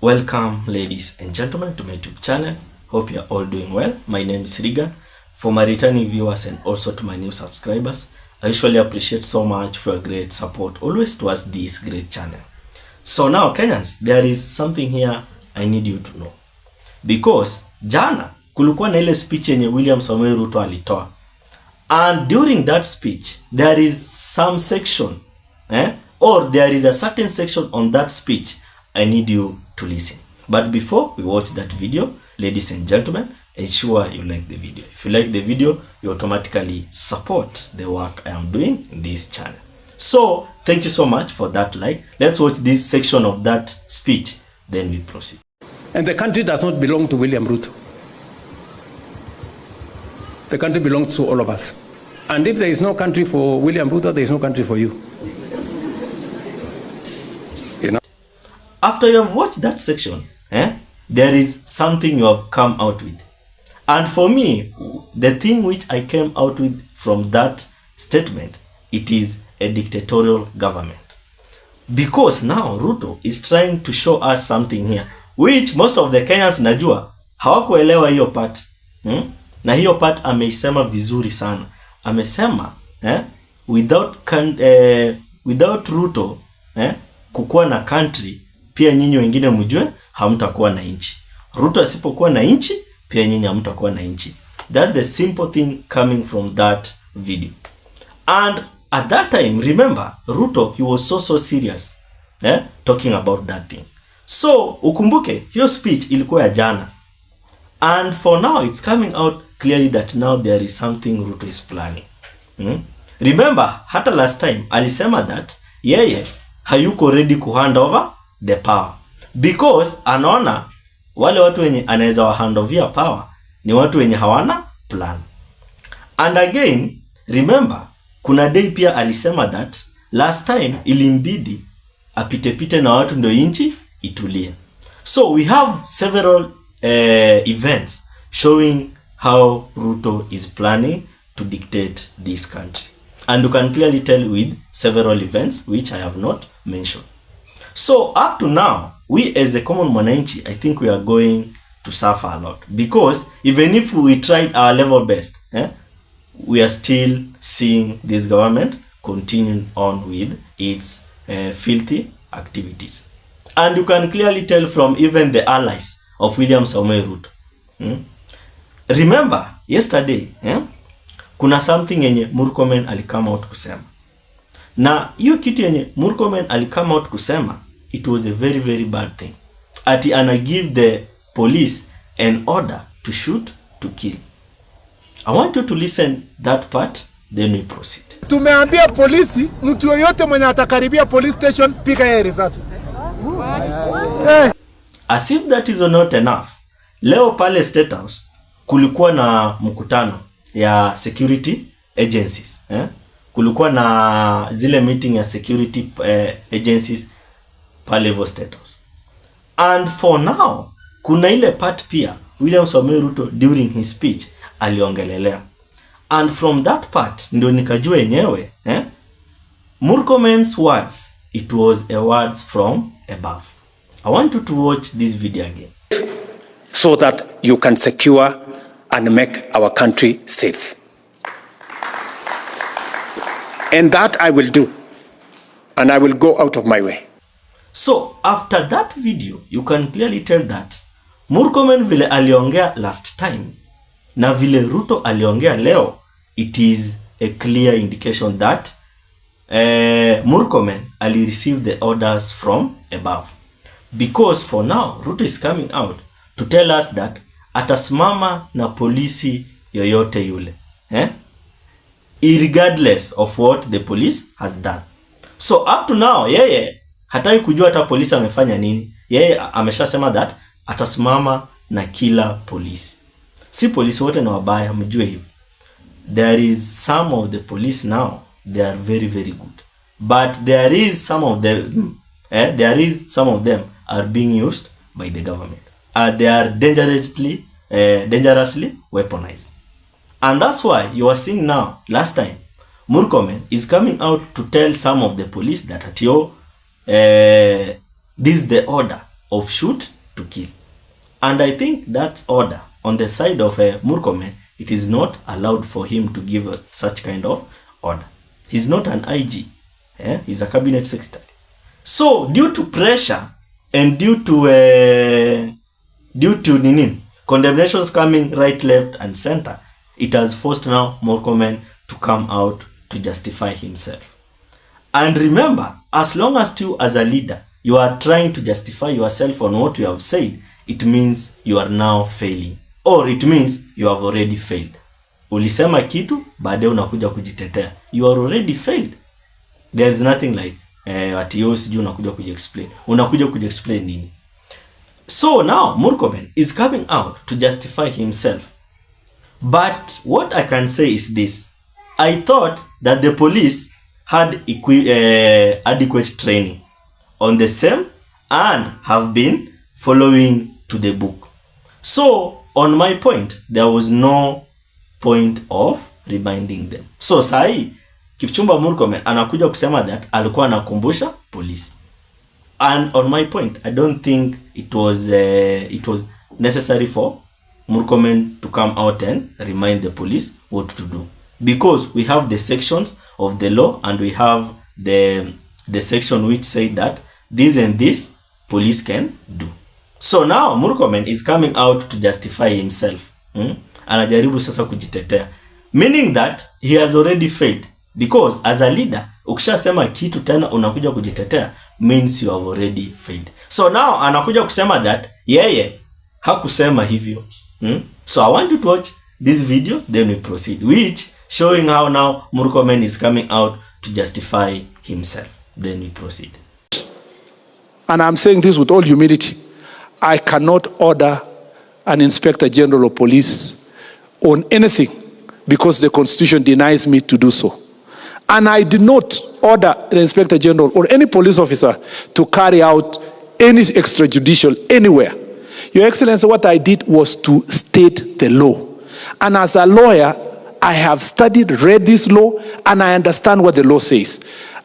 Welcome ladies and gentlemen to my YouTube channel. Hope you are all doing well. My name is Riga. For my returning viewers and also to my new subscribers, I usually appreciate so much for your great support always towards this great channel. So now Kenyans, there is something here I need you to know. Because jana kulikuwa na ile speech yenye William Samoei Ruto alitoa. And during that speech, there is some section, or there is a certain section on that speech I need you to listen. But before we watch that video, ladies and gentlemen, ensure you like the video. If you like the video, you automatically support the work I am doing in this channel. So, thank you so much for that like. Let's watch this section of that speech, then we proceed. And the country does not belong to William Ruto. The country belongs to all of us. And if there is no country for William Ruto, there is no country for you. After you have watched that section, there is something you have come out with. And for me, the thing which I came out with from that statement, it is a dictatorial government. Because now Ruto is trying to show us something here, which most of the Kenyans najua, hawakuelewa hiyo part. Na hiyo part ameisema vizuri sana. Amesema, without Ruto, kukuwa na country, pia nyinyi wengine mjue hamtakuwa na nchi. Ruto asipokuwa na nchi, pia nyinyi hamtakuwa na nchi. That's the simple thing coming from that video. And at that time, remember, Ruto, he was so serious, talking about that thing. So, ukumbuke, hiyo speech ilikuwa ya jana. And for now, it's coming out clearly that now there is something Ruto is planning. Remember, hata last time, alisema that, yeye, hayuko ready ku hand over the power. Because, anaona, wale watu wenye anaweza wa hand over power, ni watu wenye hawana plan. And again, remember, kuna day pia alisema that, last time, ilimbidi, apite na watu ndo inchi, itulie. So, we have several events showing how Ruto is planning to dictate this country. And you can clearly tell with several events which I have not mentioned. So up to now, we as a common mwananchi, I think we are going to suffer a lot. Because even if we tried our level best, we are still seeing this government continuing on with its filthy activities. And you can clearly tell from even the allies of William Samoei Ruto. Remember, yesterday, kuna something yenye Murkomen alikama out kusema. Na hiyo kitu yenye Murkomen alikama out kusema, it was a very, very bad thing. Ati ana give the police an order to shoot, to kill. I want you to listen that part, then we proceed. Tumeambia polisi, mtu yoyote mwenye atakaribia police station, piga yeye risasi. As if that is not enough, leo pale State House kulikuwa na mkutano ya security agencies. Kulikuwa na zile meeting ya security agencies pale level State House. And for now, kuna ile part pia William Samoei Ruto during his speech aliongelelea. And from that part ndio nikajua yenyewe, Murkomen's words, it was a words from above. I want you to watch this video again. So that you can secure and make our country safe. And that I will do. And I will go out of my way. So, after that video, you can clearly tell that Murkomen vile aliongea last time, na vile Ruto aliongea leo, it is a clear indication that Murkomen ali receive the orders from above. Because for now, Ruto is coming out to tell us that atasimama na polisi yoyote yule. Irregardless of what the police has done. So up to now, yeye hataki kujua hata polisi amefanya nini. Yeye ameshasema that atasimama na kila polisi. Si polisi wote na wabaya, mjue hivi. There is some of the police now, they are very, very good. But there is some of them, some of them are being used by the government. They are dangerously weaponized. And that's why you are seeing now, last time, Murkomen is coming out to tell some of the police that this is the order of shoot to kill. And I think that order on the side of Murkomen, it is not allowed for him to give such kind of order. He's not an IG. He's a cabinet secretary. So due to pressure and due to condemnations coming right, left and center, it has forced now Murkomen to come out to justify himself. And remember, as long as you as a leader, you are trying to justify yourself on what you have said, it means you are now failing. Or it means you have already failed. Ulisema kitu, baadaye unakuja kujitetea. You are already failed. There is nothing like ati yo siju unakuja kujiexplain. Unakuja kujiexplain nini? So now Murkomen is coming out to justify himself. But what I can say is this. I thought that the police had adequate training on the same and have been following to the book. So on my point, there was no point of reminding them. So sahi Kipchumba Murkomen anakuja kusema that alikuwa anakumbusha polisi. And on my point, I don't think it was necessary for Murkomen to come out and remind the police what to do, because we have the sections of the law and we have the section which say that this and this police can do. So now Murkomen is coming out to justify himself. Anajaribu sasa kujitetea, meaning that he has already failed, because as a leader ukishasema kitu tena unakuja kujitetea means you have already failed. So now anakuja kusema that yeye hakusema hivyo. So I want you to watch this video, then we proceed, which showing how now Murkomen is coming out to justify himself. Then we proceed. And I'm saying this with all humility. I cannot order an Inspector General of Police on anything because the Constitution denies me to do so. And I did not order the Inspector General or any police officer to carry out any extrajudicial anywhere. Your Excellency, what I did was to state the law. And as a lawyer, I have studied, read this law, and I understand what the law says.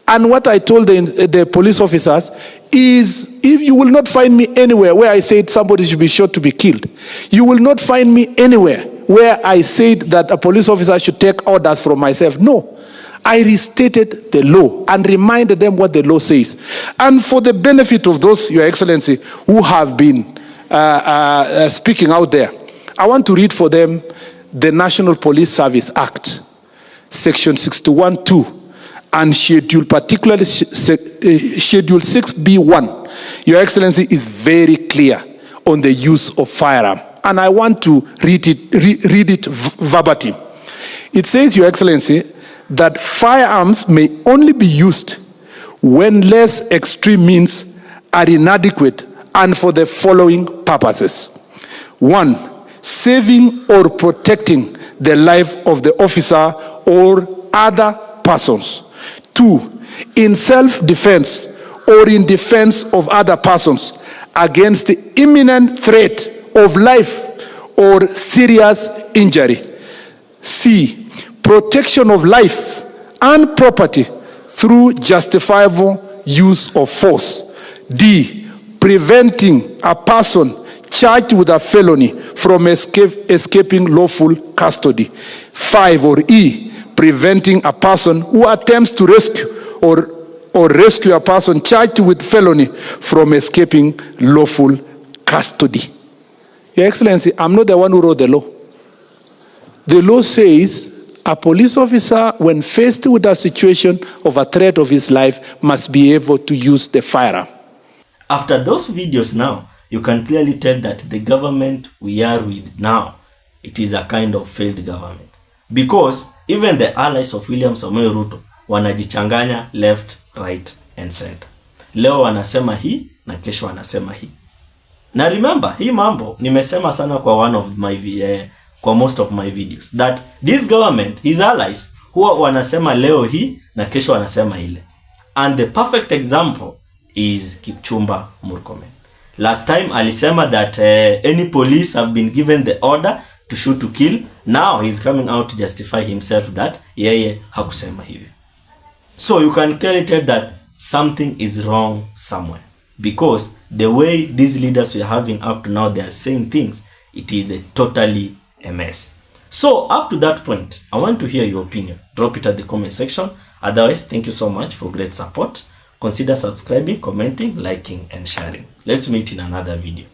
And what I told the police officers is, if you will not find me anywhere where I said somebody should be shot to be killed, you will not find me anywhere where I said that a police officer should take orders from myself. No. I restated the law and reminded them what the law says. And for the benefit of those, Your Excellency, who have been speaking out there, I want to read for them the National Police Service Act, Section 61(2), and Schedule, particularly Schedule 6B1. Your Excellency is very clear on the use of firearm. And I want to read it verbatim. It says, Your Excellency, that firearms may only be used when less extreme means are inadequate and for the following purposes. 1, saving or protecting the life of the officer or other persons. 2, in self-defense or in defense of other persons against the imminent threat of life or serious injury. C, protection of life and property through justifiable use of force. D, preventing a person charged with a felony from escaping lawful custody. 5, or E, preventing a person who attempts to rescue or rescue a person charged with felony from escaping lawful custody. Your Excellency, I'm not the one who wrote the law. The law says a police officer, when faced with a situation of a threat of his life, must be able to use the firearm. After those videos now, you can clearly tell that the government we are with now, it is a kind of failed government. Because even the allies of William Samoei Ruto wanajichanganya left, right and center. Leo wanasema hii na kesho wanasema hii. Na remember, hii mambo nimesema sana kwa kwa most of my videos, that this government, his allies, huwa wanasema leo hii na kesho wanasema ile. And the perfect example is Kipchumba Murkomen. Last time alisema that any police have been given the order to shoot to kill. Now he's coming out to justify himself that yeye hakusema hivyo. So you can clearly tell that something is wrong somewhere, because the way these leaders we're having up to now, they are saying things, it is a totally a mess. So up to that point, I want to hear your opinion. Drop it at the comment section. Otherwise, thank you so much for great support. Consider subscribing, commenting, liking, and sharing. Let's meet in another video.